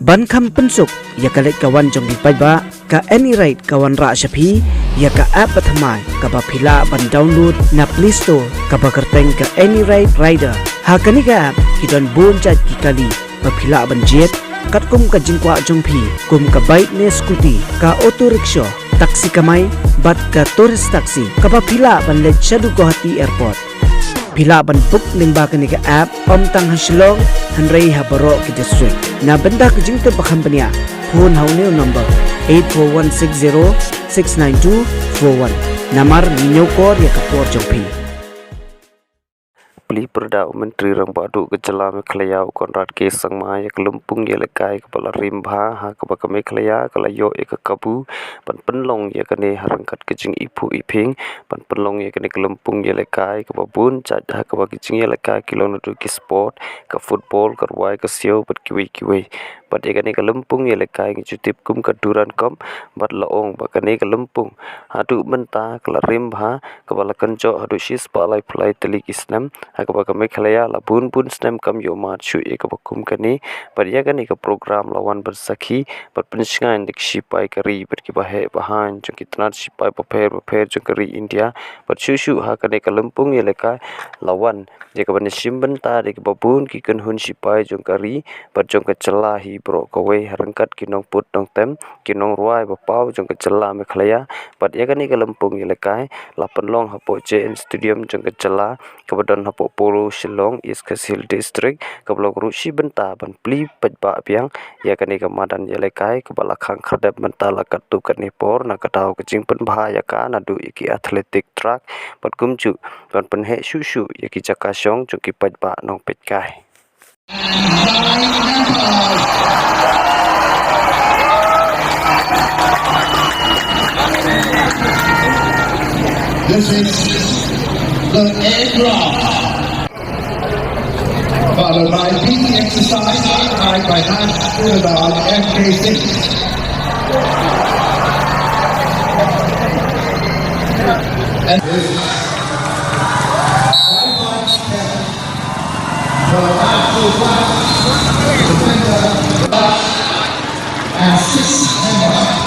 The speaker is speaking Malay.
ban kham pensuk ya ka let kawan jong di ba ka any right kawan ra shapi ya ka app pathamai ka ba phila ban download na Play Store ka ba kerteng ka any right rider ha kani ka app hidon bon chat ki kali ba phila ban jet kat kum ka jingkwa jong phi kum ka bike ne scooty ka auto rickshaw taksi kamai bat ka tourist taxi ka ba phila ban let shadu Guwahati airport phila ban book ning ba kani ka app om tang haslong hanrei ha baro ki district na benda ka jingte ba company phone haune number 8416069241 namar ninyo kor ya kapor jongpi Peli Perdana Menteri Rang Badu Kejala Mekhlaya Konrad K Sangma ya kelumpung ya lekai kepala rimba ha kebaka Mekhlaya kalayo ya kabu pan penlong ya kene harangkat kejing ipu iping pan penlong ya kene kelumpung ya lekai kebabun cat ha kebaka kejing ya lekai kilon tu ki sport ke football ke ruai ke sio pat kiwi pat ya kene kelumpung ya lekai ngicutip kum kaduran kom bat laong bakane kelumpung hadu menta kala rimba kepala kenco hadu sis palai plai telik islam kebaka Mekhlaya labun pun snem kam yo mat shu e kebakum kani padia kani ke program lawan bersakhi pat pensingan dik sipai kari berkibahe bahan jong kitnat sipai paper jong kari India pat shu ha kani ke lempung ye leka lawan je ke ban simben ta dik babun ki kan hun sipai jong kari pat jong ke celah hi bro kowe harangkat kinong put dong tem kinong ruai bapau jong ke celah Mekhlaya pat ya kani ke lempung ye leka lapan long hapo JN Stadium jong ke celah kebadan hapo Polo Shillong East Kashil District keblok rusi benta ban pli pajba biang ya kani kamadan ya lekai kebala khang khadap benta lakat tu kani por na katau kecing pen bahaya ka na du iki athletic track pat kumcu ban penhe susu ya ki cakasyong cuki pajba nong petkai This is the aircraft, followed by beating exercise occupied by Hans Unadal MK6. And this and 6 members